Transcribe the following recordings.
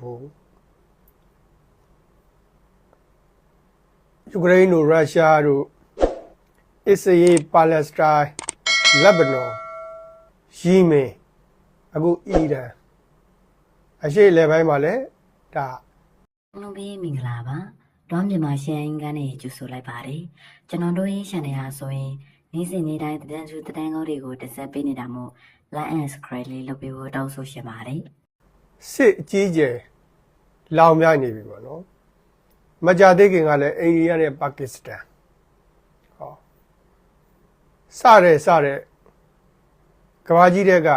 ဘူးယူကရိန်းတို့ရုရှားတို့အစ္စရေးပါလက်စတိုင်းလက်ဘနွန်ယီမင်အခုအီရန်အရှေ့အလယ်ပိုင်းမှာလည်းဒါ လုံးပေးမင်္ဂလာပါဒေါ်မြန်မာရှန်အင်ကနေကြိုဆိုလိုက်ပါတယ်ကျွန်တော်တို့ရေးချန်နယ်ဟာဆိုရင်နေ့စဉ်နေ့တိုင်းတန်စုတန်ကောင်းတွေကိုတက်ဆက်ပေးနေတာမို့ like and subscribe လေးလုပ်ပေးဖို့တောင်းဆိုရှင်ပါတယ်စစ်အကြီးကျယ်လောင်မြိုက်နေပြီပေါ့နော်မကြသေးခင်ကလည်းအိန္ဒိယနဲ့ပါကစ္စတန်ဟောစတဲ့ကမ္ဘာကြီးတွေက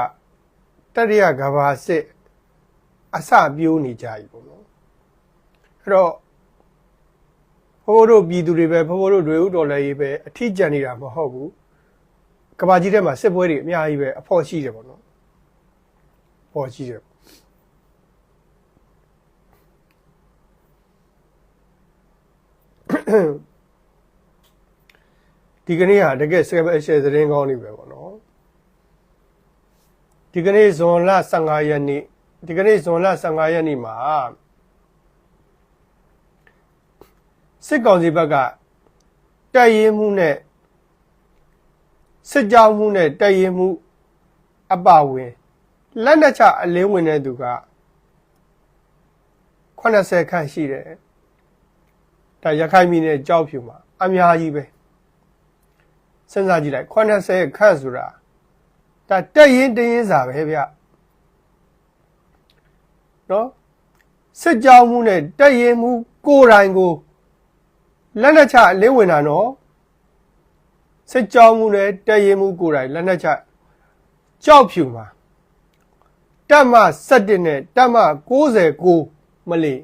တတိယကမ္ဘာစစ်အစပြိုးနေကြပြီပေါ့နော်အဲ့တော့ဖိုးတို့ပြည်သူတွေပဲဖိုးတို့တွေဥတော်လည်းရေးပဲအထီးကျန်နေတာမဟုတ်ဘူးကမ္ဘာကြီးထဲမှာစစ်ပွဲတွေအများကြီးပဲအဖို့ရှိတယ်ပေါ့နော်ပေါ်ရှိတယ်ဒီကနေ့ဟာတကယ်special သတင်းကောင်းနေပဲပေါ့နော်ဒီကနေ့ဇွန်လ15ရက်နေ့မှာစစ်ကောင်စီဘက်ကတိုက်ရင်မှုနဲ့စစ်ကြောင်းမှုနဲ့တိုက်ရင်မှုအပဝင်လက်နက်ချအလင်းဝင်တဲ့သူက80ခန့်ရှိတယ်ဒါရခိုင်ပြည်နယ်ကြောက်ဖြူမှာအများကြီးပဲစဉ်းစားကြည့်လိုက်80ခန့်ဆိုတာဒါတက်ရင်တရင်စာပဲဗျနော်စစ်ကြောင်းမှုနဲ့တက်ရင်မှုကိုယ်တိုင်ကိုလက်နက်ချအလင်းဝင်တာနော်စစ်ကြောင်းမှုနဲ့တက်ရင်မှုကိုယ်တိုင်လက်နက်ချကြောက်ဖြူမှာတက်မ17နဲ့တက်မ69မလီ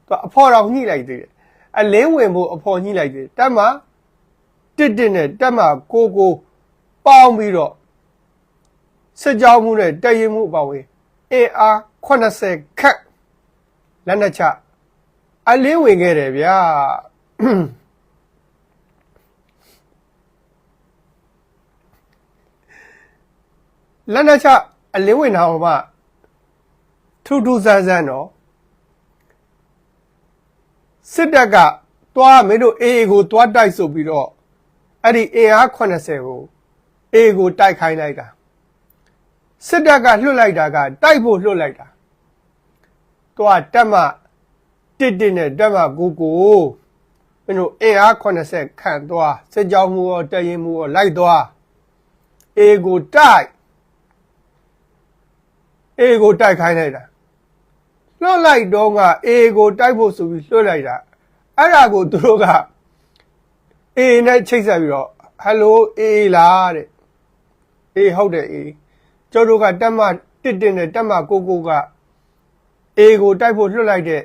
သူအဖော်တော်ညှိလိုက်သေးတယ်အလင်းဝင်ဖို့အဖော်ညှိလိုက်သေးတယ်တက်မ11နဲ့တက်မ99ပေါင်းပြီးတော့စစ်ကြောင်းမှုနဲ့တက်ရင်မှုအပါဝင်အင်အား80ခန့်လက်နက်ချအလင်းဝင်ခဲ့တယ်ဗျာလက်နက်ချအလင်းဝင်တာဟောမှထူးထူးဆန်းဆန်းတော့စစ်တပ်ကတွားမင်းတို့အေးကိုတွားတိုက်ဆိုပြီးတော့အဲ့ဒီအင်အား80ကိုအေးကိုတိုက်ခိုင်းလိုက်တာစစ်တပ်ကလွှတ်လိုက်တာကတိုက်ဖို့လွှတ်လိုက်တာတွားတက်မ11နဲ့တက်မ99မင်းတို့အင်အား80ခန့်သွားစစ်ကြောင်းမှုရောတရင်မှုရောလိုက်သွားအေးကိုတိုက်ခိုင်းလိုက်တာလွှတ်လိုက်တော့ကအေကိုတိုက်ဖို့ဆိုပြီးလွှတ်လိုက်တာအဲ့ဒါကိုသူတို့ကအေနဲ့ချိတ်ဆက်ပြီးတော့ဟယ်လိုအေလားတဲ့အေဟုတ်တယ်အေကျတို့ကတက်မ11နဲ့တက်မ99ကအေကိုတိုက်ဖို့လွှတ်လိုက်တဲ့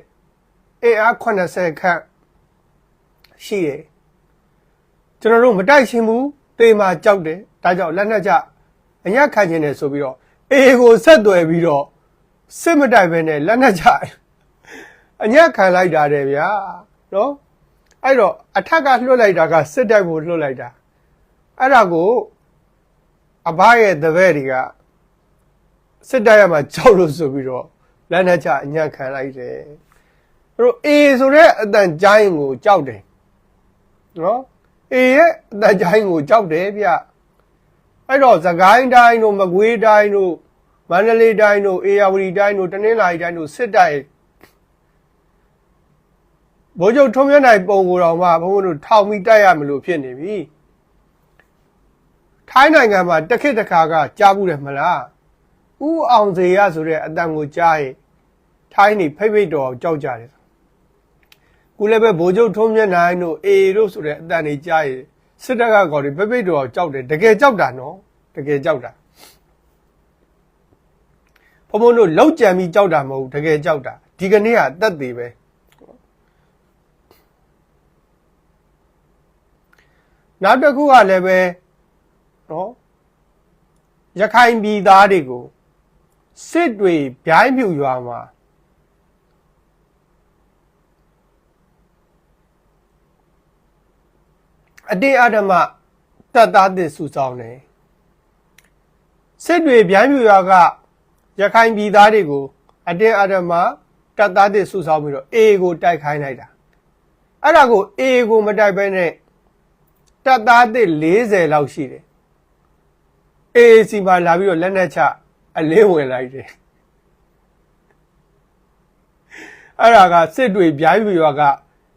အင်အား80ခန့်ရှိတယ်ကျွန်တော်တို့မတိုက်ရှင်ဘူးတေးမှာကြောက်တယ်ဒါကြောင့်လက်နက်ချအညံ့ခံခြင်းနဲ့ဆိုပြီးတော့အေကိုဆက်သွယ်ပြီးတော့စစ်မတိုက်ပဲနဲ့လက်နက်ချအညံ့ခံလိုက်တာတဲ့ဗျာနော်အဲ့တော့အထက်ကလွှတ်လိုက်တာကစစ်တိုက်ဖို့လွှတ်လိုက်တာအဲ့ဒါကိုအဘရဲ့တပည့်တွေကစစ်တိုက်ရမှာကြောက်လို့ဆိုပြီးတော့လက်နက်ချအညံ့ခံလိုက်တယ်အဲ့တော့အေဆိုတဲ့အတန်ကြိုင်းကိုကြောက်တယ်နော်အေရဲ့အတန်ကြိုင်းကိုကြောက်တယ်ဗျအဲ့တော့သခိုင်းတိုင်းတို့မကွေးတိုင်းတို့မန္တလေးတိုင်းတို့အေရဝတီတိုင်းတို့တနင်္လာရီတိုင်းတို့စစ်တိုက်ဘိုးချုပ်ထုံးမြတ်နိုင်ပုံကိုတော်မှဘုန်းဘုန်းတို့ထောင်ပြီးတိုက်ရမလို့ဖြစ်နေပြီထိုင်းနိုင်ငံမှာတစ်ခေတ်တစ်ခါကကြားဘူးတယ်မလားဥအောင်စေရဆိုတဲ့အတန်ကိုကြားရင်ထိုင်းနေဖိတ်ဖိတ်တော်ကြောက်ကြတယ်ခုလည်းပဲဘိုးချုပ်ထုံးမြတ်နိုင်တို့အေတို့ဆိုတဲ့အတန်တွေကြားရင်စစ်တပ်ကကော်တွေဖိတ်ဖိတ်တော်ကြောက်တယ်တကယ်ကြောက်တာနော်တကယ်ကြောက်တာဘုံဘုံတို့လောက်ကြံပြီးကြောက်တာမဟုတ်ဘူးတကယ်ကြောက်တာဒီကနေ့ကအသက်သေးပဲနောက်တစ်ခုကလည်းပဲနော်ရခိုင်ပြည်သားတွေကိုစစ်တွေဗျိုင်းပြူရွာမှာအတင်းအဓမ္မတပ်သားသစ်စုဆောင်းတယ်စစ်တွေဗျိုင်းပြူရွာကရခိုင်ပြည်သားတွေကိုအတင်းအဓမ္မ တပ်သားတွေစုဆောင်းပြီးတော့ A ကိုတိုက်ခိုင်းလိုက်တာအဲ့ဒါကို A ကိုမတိုက်ဘဲနဲ့တပ်သားတွေ40လောက်ရှိတယ် A စီမှာလာပြီးတော့လက်နက်ချအလင်းဝင်လိုက်တယ်အဲ့ဒါကစစ်တွေပြိုင်းပြီးတော့က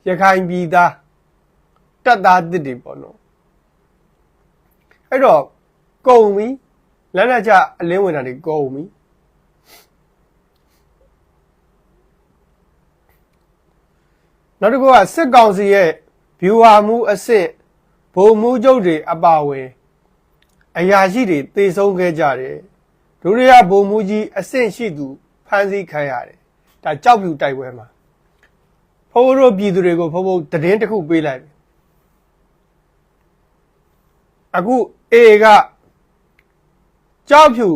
ရခိုင်ပြည်သားတပ်သားတစ်တွေပေါ့နော်အဲ့တော့ကုံပြီလက်နက်ချအလင်းဝင်တာတွေကုံပြီနောက်တစ်ခုကစစ်ကောင်စီရဲ့ဗျူဟာမှုအဆင့်ဗိုလ်မှူးချုပ်တွေအပါအဝင်အရာရှိတွေတေဆုံးခဲ့ကြတယ်ဒုတိယဗိုလ်မှူးကြီးအဆင့်ရှိသူဖမ်းဆီးခံရတယ်ဒါကြောက်ပြူတိုက်ပွဲမှာဖိုးတို့ပြည်သူတွေကိုဖုံဖုံသတင်းတစ်ခုပေးလိုက်အခု A ကကြောက်ဖြူ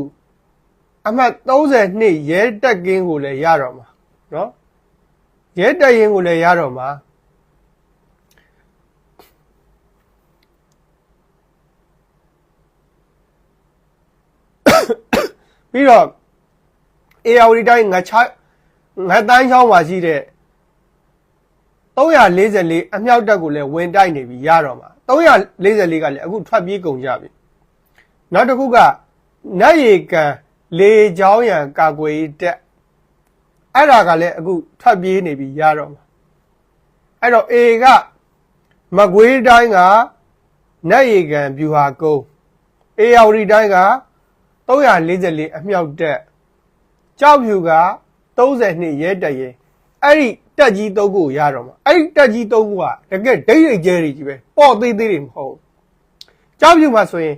အမှတ်32ရဲတက်ကင်းကိုလည်းရတော့မှာနော်ရဲတက်ရင်ကိုလည်းရတော့မှာပြီးတော့ AR တိုင်းငါတိုင်းချောင်းမှာရှိတဲ့344အမြောက်တက်ကိုလည်းဝင်တိုက်နေပြီရတော့မှာ344ကလည်းအခုထွက်ပြေးကုန်ကြပြီနောက်တစ်ခုကနတ်ရေကန်လေချောင်းရံကာကွယ်ရေးတက်အဲ့ဒါကလည်းအခုထွက်ပြေးနေပြီရတော့မှာအဲ့တော့ A ကမကွေးတိုင်းကနတ်ရေကန်ဗျူဟာကုန်း AR တိုင်းက344အမြောက်တက်ကြောက်ဖြူက32ရဲတက်ရင်အဲ့ဒီတက်ကြီး3ခုရတော့မှာအဲ့ဒီတက်ကြီး3ခုကတကယ်ဒိတ်ရိတ်ကျဲတွေကြီးပဲပေါ့သေးသေးတွေမဟုတ်ကြောက်ဖြူမှာဆိုရင်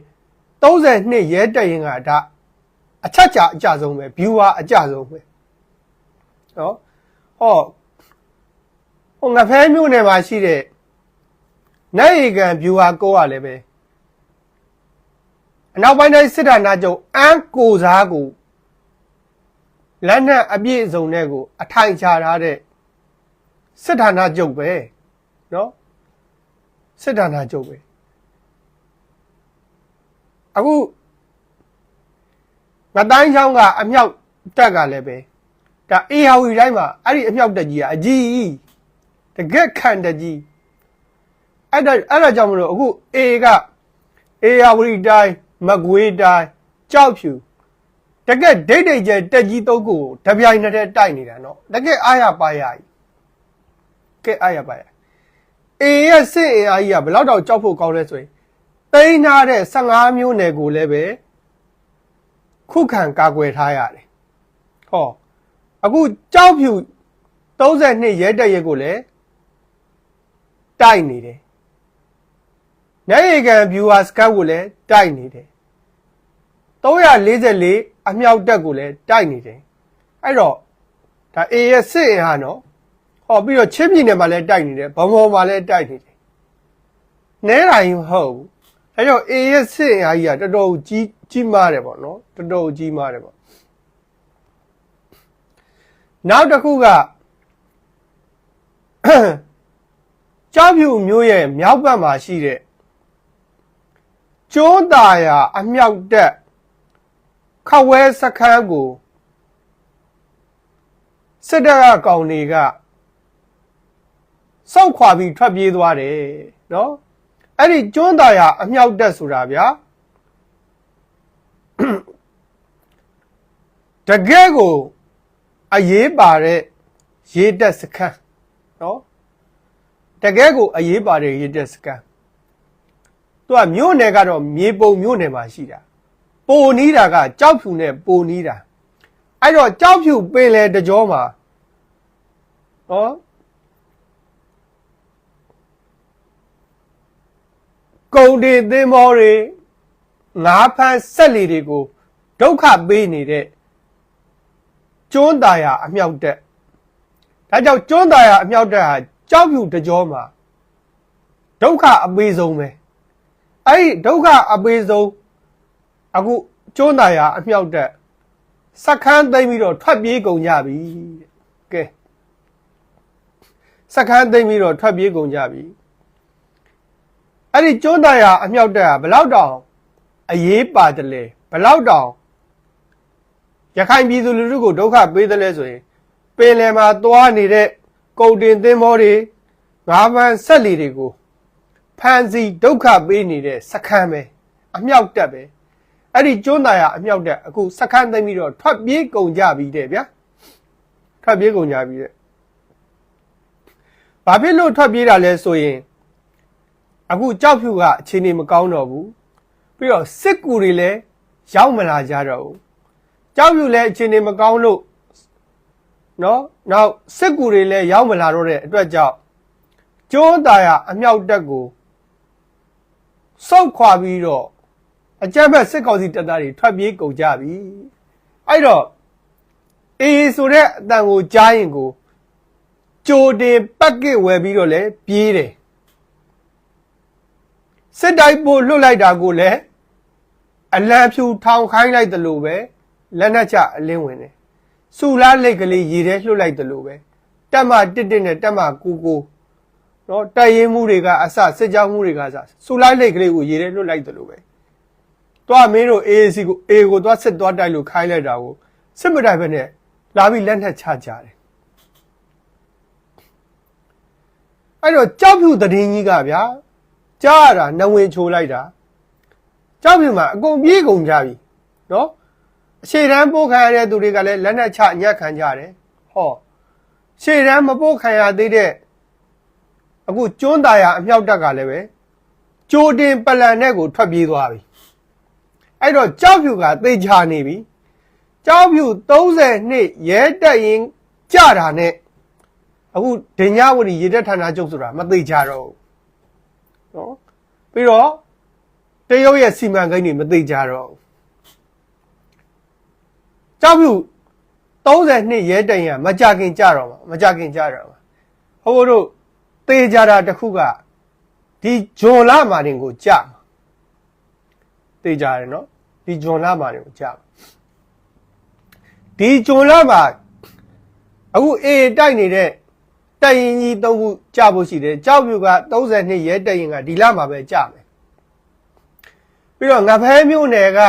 32ရဲတက်ရင်ကဒါအချက်ချာအကြဆုံးပဲဗျူဟာအကြဆုံးပဲနော်ဟောငဖဲမြို့နယ်မှာရှိတဲ့နိုင်ရီကန်ဗျူဟာကုန်းကလည်းပဲအနောက်ပိုင်းတိုင်းစစ်ဌာနချုပ်အန်းကိုစားကိုလက်နက်အပြည့်အစုံနဲ့ကိုအထိုင်ချထားတဲ့စစ်ဌာနချုပ်ပဲနော်စစ်ဌာနချုပ်ပဲအခုငတိုင်းချောင်းကအမြောက်တက်ကလည်းပဲဒါအေဟာဝီတိုင်းမှာအဲ့ဒီအမြောက်တက်ကြီးကအကြီးတကက်ခံတက်ကြီးအဲ့ဒါကြောင့်မလို့အခု A ကအေဟာဝီတိုင်းမကွေးတိုင်းကြောက်ဖြူတကက်ဒိတ်ဒိတ်ကျဲတက်ကြီး3ခုကိုတပြိုင်နက်တည်းတိုက်နေတာနော်တကက်အားရပါရကြီးကဲအားရပါရ A ရဲ့စစ်အင်အားကြီးကဘယ်လောက်တော့ကြောက်ဖို့ကောင်းလဲဆိုရင်တိန်းထားတဲ့15မျိုးနယ်ကိုလည်းပဲခုခံကာကွယ်ထားရတယ်ဟောအခုကြောက်ဖြူ32ရဲတက်ရဲကိုလည်းတိုက်နေတယ်နိုင်ရီကန်ဗျူဟာစကတ်ကိုလည်းတိုက်နေတယ်344အမြောက်တက်ကိုလည်းတိုက်နေတယ်အဲ့တော့ဒါ A ရဲ့စစ်အင်အားနော်ဟောပြီးတော့ချင်းပြည်နယ်မှာလည်းတိုက်နေတယ်ဗမော်မှာလည်းတိုက်နေတယ်နဲတိုင်းမဟုတ်ဘူးအဲ့တော့ A ရဲ့စစ်အင်အားကြီးကတော်တော်ကြီးမားတယ်ပေါ့နော်တော်တော်ကြီးမားတယ်ပေါ့နောက်တစ်ခုကကြောက်ဖြူမျိုးရဲ့မြောက်ဘက်မှာရှိတဲ့ကျွန်းတာယာအမြောက်တက်ခဝဲစခန်းကိုစစ်တပ်ကကောင်တွေကစောက်ခွာပြီးထွက်ပြေးသွားတယ်နော်အဲ့ဒီကျွန်းတာယာအမြောက်တက်ဆိုတာဗျာတကယ်ကိုအရေးပါတဲ့ရေတက်စခန်းနော်တကယ်ကိုအရေးပါတဲ့ရေတက်စခန်းသူကမြို့နယ်ကတော့မြေပုံမြို့နယ်မှာရှိတာပိုနီးတာကကြောက်ဖြူနဲ့ပိုနီးတာအဲ့တော့ကြောက်ဖြူပင်လေတကြောမှာနော်ကုံတွေသင်္ဘောတွေငါးဖမ်းဆက်လီတွေကိုဒုက္ခပေးနေတဲ့ကျွန်းတာယာအမြောက်တက်ဒါကြောင့်ကျွန်းတာယာအမြောက်တက်ဟာကြောက်ဖြူတကြောမှာဒုက္ခအပေးဆုံးပဲအဲ့ဒီဒုက္ခအပေးဆုံးအခုကျွန်းတာယာအမြောက်တက်စခန်းသိမ်းပြီးတော့ထွက်ပြေးကုန်ကြပြီကဲစခန်းသိမ်းပြီးတော့ထွက်ပြေးကုန်ကြပြီအဲ့ဒီကျွန်းတာယာအမြောက်တက်ကဘယ်လောက်တောင်အရေးပါတယ်လဲဘယ်လောက်တောင်ရခိုင်ပြည်သူလူထုကိုဒုက္ခပေးတယ်လဲဆိုရင် ပင်လယ်မှာသွားနေတဲ့ကုန်တင်သင်္ဘောတွေငါးပန်းဆက်လီတွေကိုဖန်စီဒုက္ခပေးနေတဲ့စခန်းပဲအမြောက်တက်ပဲအဲ့ဒီကျွန်းသားရအမြောက်တက်အခုစခန်းသိမ်းပြီးတော့ထွက်ပြေးကုန်ကြပြီတဲ့ဗျာထွက်ပြေးကုန်ကြပြီတဲ့ဘာဖြစ်လို့ထွက်ပြေးတာလဲဆိုရင်အခုကြောက်ဖြူကအခြေအနေမကောင်းတော့ဘူးပြီးတော့စစ်ကူတွေလည်းရောက်မလာကြတော့ဘူးကြောက်ဖြူလည်းအခြေအနေမကောင်းလို့နော်နောက်စစ်ကူတွေလည်းရောက်မလာတော့တဲ့အတွက်ကြောင့်ကျွန်းသားရအမြောက်တက်ကိုစုတ်ခွာပြီးတော့အကြမ်းဖက်စစ်ကောင်စီတပ်သားတွေထွက်ပြေးကုန်ကြပြီအဲ့တော့အေးဆိုတဲ့အတန်ကိုကြားရင်ကိုကြိုတင်ပက်ကစ်ဝယ်ပြီးတော့လဲပြေးတယ်စစ်တိုက်ပို့လွတ်လိုက်တာကိုလည်းအလံဖြူထောင်ခိုင်းလိုက်တယ်လို့ပဲလက်နက်ချအလင်းဝင်တယ်စူလားလက်ကလေးရေထဲလွတ်လိုက်တယ်လို့ပဲတက်မတစ်နဲ့တက်မကူနော်တိုက်ရင်မှုတွေကအစစစ်ကြောင်းမှုတွေကအစစူလားလက်ကလေးကိုရေထဲလွတ်လိုက်တယ်လို့ပဲတွားမင်းတို့ AAC ကို A ကိုတွားစစ်တွားတိုက်လို့ခိုင်းလိုက်တာကိုစစ်မတိုက်ပဲနဲ့လာပြီးလက်နက်ချကြတယ်အဲ့တော့ကြောက်ဖြူတည်င်းကြီးကဗျာကြားရတာနဝင်ချိုးလိုက်တာကြောက်ဖြူမှာအကုန်ပြေးကုန်ကြပြီနော်အရှေ့တန်းပို့ခံရတဲ့သူတွေကလည်းလက်နက်ချညက်ခံကြတယ်ဟောရှေ့တန်းမပို့ခံရသေးတဲ့အခုကျွန်းသားရအမြောက်တက်ကလည်းပဲကြိုတင်ပလန်နဲ့ကိုထွက်ပြေးသွားပြီအဲ့တော့ကြောက်ဖြူကသေချာနေပြီကြောက်ဖြူ32ရဲတက်ရင်ကြတာနဲ့အခုဒညဝတီရေတက်ဌာနချုပ်ဆိုတာမသေချာတော့ဘူးနော်ပြီးတော့တရုတ်ရဲ့စီမံကိန်းတွေမသေချာတော့ဘူးကြောက်ဖြူ32ရဲတက်ရင်မကြခင်ကြတော့မှာမကြခင်ကြတော့မှာဟိုတို့သေချာတာတစ်ခုကဒီဂျွန်လာမာတင်ကိုကြမှာသေချာတယ်နော်ဒီဂျွန်လာမာတင်ကိုကြမှာဒီဂျွန်လာမှာအခုအေးတိုက်နေတဲ့တိုင်ရင်ကြီး3ခုကြဖို့ရှိတယ်ကြောက်ဖြူက32ရဲတိုင်ရင်ကဒီလမှာပဲကြမယ်ပြီးတော့ငဖဲမြို့နယ်က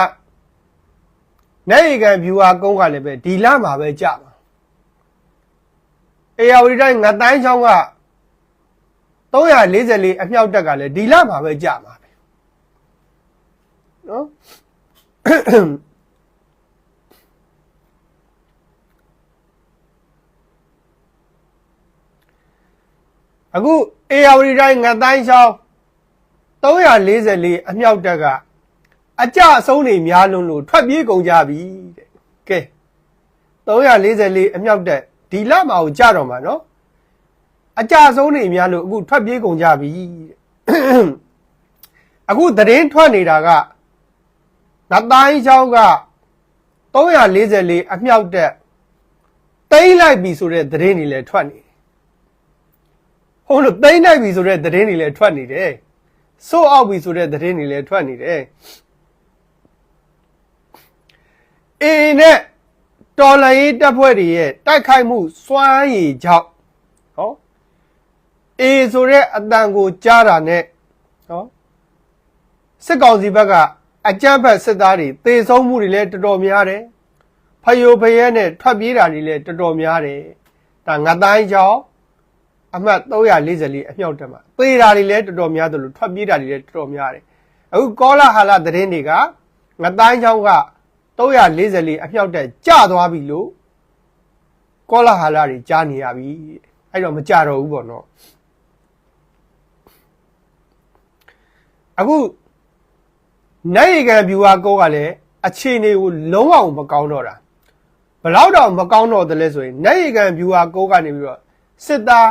နိုင်ရီကန်ဗျူဟာကုန်းကလည်းပဲဒီလမှာပဲကြမှာအေယာဝတီတိုင်းငတိုင်းချောင်းက344အမြောက်တက်ကလည်းဒီလမှာပဲကြမှာပဲနော်အခုအေယာဝတီတိုင်းငတိုင်းချောင်း344အမြောက်တက်ကအကြအဆုံးတွေများလွန်းလို့ထွက်ပြေးကုန်ကြပြီတဲ့ကဲ344အမြောက်တက်ဒီလမှာကိုကြတော့မှာနော်အကြအဆုံးတွေများလို့အခုထွက်ပြေးကုန်ကြပြီတဲ့အခုသတင်းထွက်နေတာကငတိုင်းချောင်းက344အမြောက်တက်တိမ့်လိုက်ပြီဆိုတဲ့သတင်းတွေလည်းထွက်နေတယ်ဟိုလိုတိမ့်လိုက်ပြီဆိုတဲ့သတင်းတွေလည်းထွက်နေတယ်စိုးအောက်ပြီဆိုတဲ့သတင်းတွေလည်းထွက်နေတယ်အေးနဲ့တော်လှန်ရေးတပ်ဖွဲ့တွေရဲ့တိုက်ခိုက်မှုစွမ်းရည်ကြောင့်ဟောအေးဆိုတဲ့အတန်ကိုကြားတာနဲ့ဟောစစ်ကောင်စီဘက်ကအကြမ်းဖက်စစ်သားတွေသေဆုံးမှုတွေလည်းတော်တော်များတယ်ဖယိုဖယဲနဲ့ထွက်ပြေးတာတွေလည်းတော်တော်များတယ်ဒါငတိုင်းကြောင့်အမှတ်344အမြောက်တက်မှာသေတာတွေလည်းတော်တော်များတယ်လို့ထွက်ပြေးတာတွေလည်းတော်တော်များတယ်အခုကောလာဟာလသတင်းတွေကငတိုင်းချောင်းက344အမြောက်တက်ကျသွားပြီလို့ကောလာဟာလတွေကြားနေရပြီအဲ့တော့မကြတော့ဘူးပေါ့နော်အခုနိုင်ရီကန်ဗျူဟာကောကလည်းအခြေအနေကိုလုံးဝမကောင်းတော့တာဘယ်တော့တော့မကောင်းတော့တယ်လဲဆိုရင်နိုင်ရီကန်ဗျူဟာကောကနေပြီးတော့စစ်သား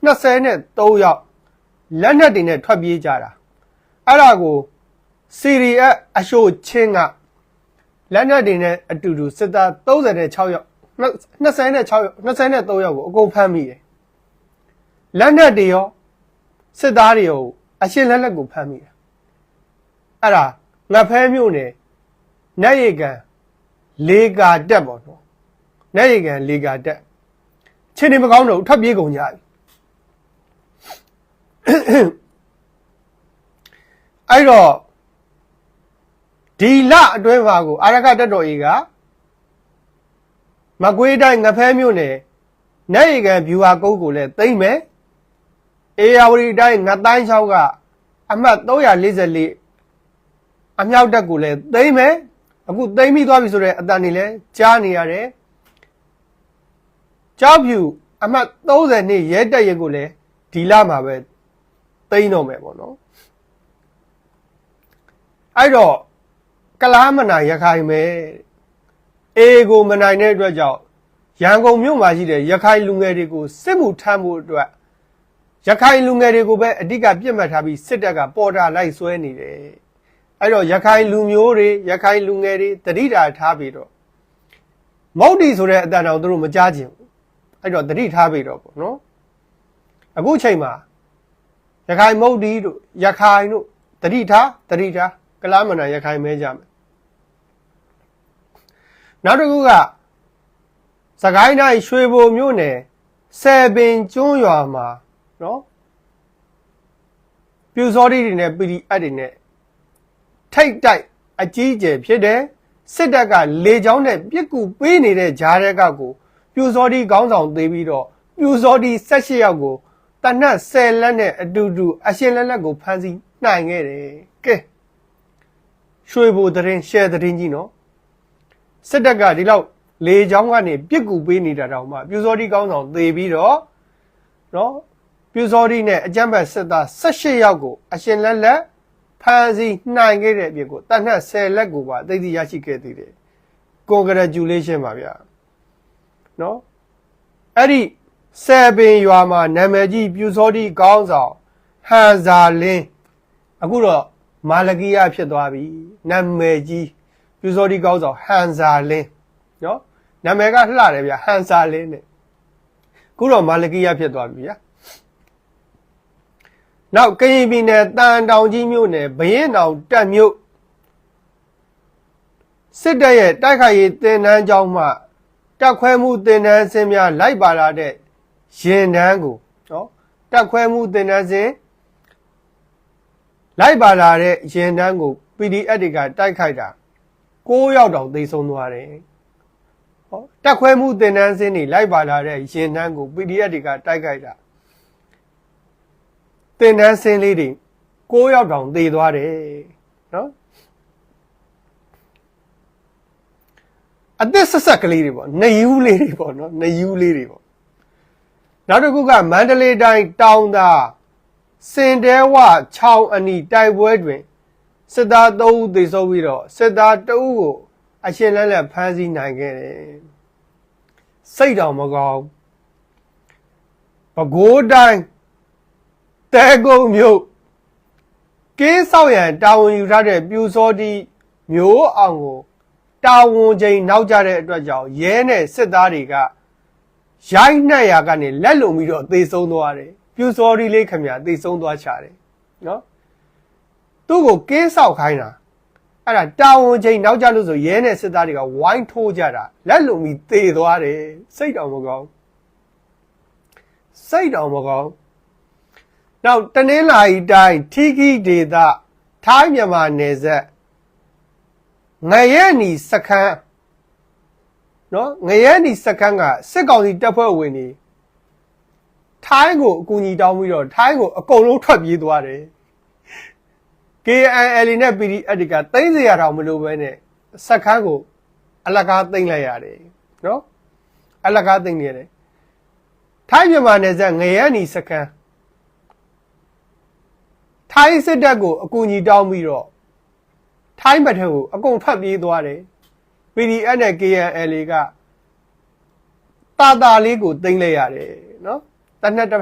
23ယောက်လက်နက်တွေနဲ့ထွက်ပြေးကြတာအဲ့ဒါကိုစီရီအအရှိုချင်းကလက်နက်တွေနဲ့အတူတူစစ်သား36ယောက်26ယောက်23ယောက်ကိုအကုန်ဖမ်းမိတယ်လက်နက်တွေရောစစ်သားတွေရောအရှင်းလက်လက်ကိုဖမ်းမိတယ်အဲ့ဒါငဖဲမြို့နယ်နတ်ရီကန်လေကာတက်ပေါ့နော်နတ်ရီကန်လေကာတက်ချင်းနေမကောင်းတော့ထွက်ပြေးကုန်ကြပြီအဲ့တော့ဒီလအတွင်းမှာကိုအာရခတက်တော်ကြီးကမကွေးတိုင်းငဖဲမြို့နယ် နေရီကန်ဗျူဟာကုန်းကိုလည်းသိမ့်မယ်အေယာဝတီတိုင်းငတ်တိုင်းချောင်းကအမှတ်344အမြောက်တက်ကိုလည်းသိမ့်မယ်အခုသိမ့်ပြီးသွားပြီဆိုတဲ့အတန်တွေလည်းကြားနေရတယ်ကြောက်ဖြူအမှတ်32ရဲတက်ရဲကိုလည်းဒီလမှာပဲသိမ့်တော့မယ်ပေါ့နော်အဲ့တော့ကလားမနိုင်ရခိုင်မယ်အေကိုမနိုင်တဲ့အတွက်ကြောင့်ရန်ကုန်မြို့မှာရှိတဲ့ရခိုင်လူငယ်တွေကိုစစ်မှုထမ်းဖို့အတွက်ရခိုင်လူငယ်တွေကိုပဲအဓိကပြစ်မှတ်ထားပြီးစစ်တပ်ကပေါ်တာလိုက်ဆွဲနေတယ်အဲ့တော့ရခိုင်လူမျိုးတွေရခိုင်လူငယ်တွေတတိတာထားပြီးတော့မုတ်တီဆိုတဲ့အတန်တော်သူတို့မကြားချင်ဘူးအဲ့တော့တတိထားပြီးတော့ပေါ့နော်အခုချိန်မှာရခိုင်မုတ်တီတို့ရခိုင်တို့တတိထားကလားမနာရခိုင်မဲကြမယ်နောက်တစ်ခုကစကိုင်းတိုင်းရွှေဘိုမြို့နယ်ဆယ်ပင်ကျွန်းရွာမှာနော်ပြူစောတိတွေနဲ့ PDF တွေနဲ့ထိတ်တိုက်အကြီးအကျယ်ဖြစ်တယ်စစ်တပ်ကလေကြောင်းနဲ့ပြစ်ကူပေးနေတဲ့ဂျားတဲ့ကကိုပြူစောတိခေါင်းဆောင်သေးပြီးတော့ပြူစောတိ18ယောက်ကိုတနတ်10လက်နဲ့အတူတူအရှင်လက်လက်ကိုဖမ်းဆီးနိုင်ခဲ့တယ်ကဲရွှေဘိုသတင်းရှယ်သတင်းကြီးနော်စစ်တပ်ကဒီလောက်လေချောင်းကနေပြစ်ကူပေးနေတာတောင်မှပြူစောတိကောင်းဆောင်သေပြီးတော့နော်ပြူစောတိနဲ့အကြမ်းဖက်စစ်သား18ယောက်ကိုအရှင်လက်လက်ဖမ်းဆီးနိုင်ခဲ့တဲ့အပြင်ကိုတနတ်10လက်ကိုပါသိသိရရှိခဲ့သေးတယ် congratulation ပါဗျာနော်အဲ့ဒီဆယ်ပင်ရွာမှာနာမည်ကြီးပြူစောတိကောင်းဆောင်ဟန်ဇာလင်းအခုတော့မာလကီယာဖြစ်သွားပြီနာမည်ကြီးပြူစောတိကောင်းဆောင်ဟန်ဇာလင်းနော်နာမည်ကလှတယ်ဗျာဟန်ဇာလင်းနဲ့အခုတော့မာလကီယာဖြစ်သွားပြီဗျာနောက်ကရင်ပြည်နယ်တန်တောင်ကြီးမြို့နယ်ဘရင်တောင်တက်မြို့စစ်တပ်ရဲ့တိုက်ခိုက်ရေးတင်နန်းကျောင်းမှတက်ခွဲမှုတင်နန်းစင်းများလိုက်ပါလာတဲ့ရင်တန်းကိုနော်တက်ခွဲမှုတင်နန်းစင်းလိုက်ပါလာတဲ့ရင်တန်းကို PDF တွေကတိုက်ခိုက်တာ9ယောက်တောင်သေဆုံးသွားတယ်ဟောတက်ခွဲမှုတင်နန်းစင်းတွေလိုက်ပါလာတဲ့ရင်တန်းကို PDF တွေကတိုက်ခိုက်တာတင်နန်းစင်းလေးတွေ9ယောက်တောင်သေသွားတယ်နော်အသက်ဆက်ဆက်ကလေးတွေပေါ့နှယူးလေးတွေပေါ့နော်နှယူးလေးတွေပေါ့နောက်တစ်ခုကမန္တလေးတိုင်းတောင်သာစင်တဲဝချောင်းအနီတိုက်ပွဲတွင်စစ်သား3ဦးသေဆုံးပြီးတော့စစ်သား2ဦးကိုအရှင်လက်လက်ဖမ်းဆီးနိုင်ခဲ့တယ်စိတ်တော်မကောင်းပဲခူးတိုင်းတဲကုန်းမြို့ကင်းဆောက်ရန်တာဝန်ယူထားတဲ့ပြူစောတိမျိုးအောင်ကိုတာဝန်ချိန်နောက်ကျတဲ့အတွက်ကြောင့်ရဲနဲ့စစ်သားတွေကရိုက်နှက်ရာကနေလက်လုံပြီးတော့သေဆုံးသွားတယ်ပြူစောတိလေးခမရသေဆုံးသွားချတယ်နော်သူ့ကိုကင်းဆောက်ခိုင်းတာအဲ့ဒါတာဝန်ချိန်နောက်ကျလို့ဆိုရဲနဲ့စစ်သားတွေကဝိုင်းထိုးကြတာလက်လုံပြီးသေသွားတယ်စိတ်တော်မကောင်းနောက်တနင်္လာရီတိုင်းထီခီဒေသထိုင်းမြန်မာနယ်စပ်ငရဲနီစခန်းနော်ငရဲနီစခန်းကစစ်ကောင်စီတပ်ဖွဲ့ဝင်တွေထိုင်းကိုအကူအညီတောင်းပြီးတော့ထိုင်းကိုအကုန်လုံးထွက်ပြေးသွားတယ် KNL နဲ့ PDF တွေကသိမ်းစရာတောင်မလိုပဲနဲ့စခန်းကိုအလကားသိမ်းလိုက်ရတယ်နော်အလကားသိမ်းနေရတယ်ထိုင်းမြန်မာနယ်စပ်ငရဲနီစခန်းထိုင်းစစ်တပ်ကိုအကူအညီတောင်းပြီးတော့ထိုင်းဘက်ထဲကိုအကုန်ထွက်ပြေးသွားတယ် PDF နဲ့ KNL ကတာလေးကိုသိမ်းလိုက်ရတယ်နော်တနက်တ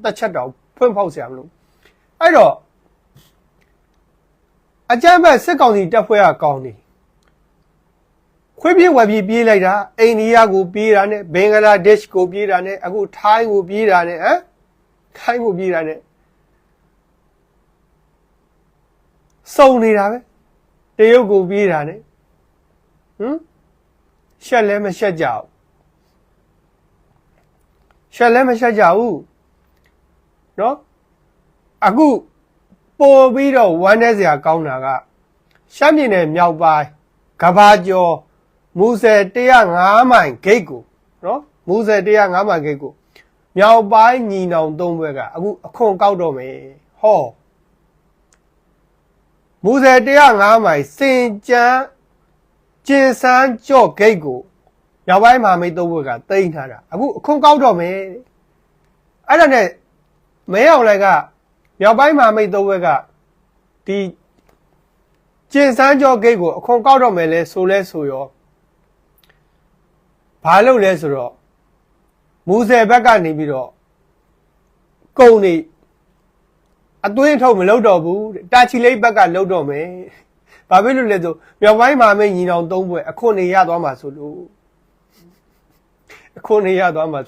စ်ချက်တောင်ဖွင့်ဖောက်เสียမလို့အဲ့တော့အကြမ်းဖက်စစ်ကောင်စီတပ်ဖွဲ့ကကောင်းနေခွေးပြေးဝက်ပြေးပြေးလိုက်တာအိန္ဒိယကိုပြေးတာနဲ့ဘင်္ဂလားဒေ့ရှ်ကိုပြေးတာနဲ့အခုထိုင်းကိုပြေးတာနဲ့ထိုင်းကိုပြေးတာနဲ့စုံနေတာပဲတရုတ်ကိုပြေးတာနဲ့ရှက်လဲမရှက်ကြဘူးနော်အခုပို့ပြီးတော့ဝမ်းနေစရာကောင်းတာကရှမ်းပြည်နယ်မြောက်ပိုင်းကဘာကျော်မူဆယ်105မိုင်ဂိတ်ကိုနော်မူဆယ်105မိုင်ဂိတ်ကို မြောက်ပိုင်းညီနောင်သုံးဘက်ကအခုအခွန်ကောက်တော့မယ်ဟောမူဆယ်105မိုင်စင်ကြမ်းကျင်စန်းကြော့ဂိတ်ကိုမြောက်ပိုင်းမဟာမိတ်သုံးဘက်ကတိမ့်ထားတာအခုအခွန်ကောက်တော့မယ်အဲ့ဒါနဲ့မဲအောင်လိုက်ကမြောက်ပိုင်းမဟာမိတ်သုံးဘက်ကဒီကျင်စန်းကြော့ဂိတ်ကိုအခွန်ကောက်တော့မယ်လဲဆိုရောဘာလုပ်လဲဆိုတော့မူဆယ်ဘက်ကနေပြီးတော့ကုန်နေအသွင်းထုတ်မလုပ်တော့ဘူးတာချီလိတ်ဘက်ကလုပ်တော့မယ်ဘာဖြစ်လို့လဲဆိုမြောက်ပိုင်းမှာမင်းညီနောင်သုံးဘွဲအခွန်နေရသွားမှာဆိုလို့အခွန်နေရသွားမှာ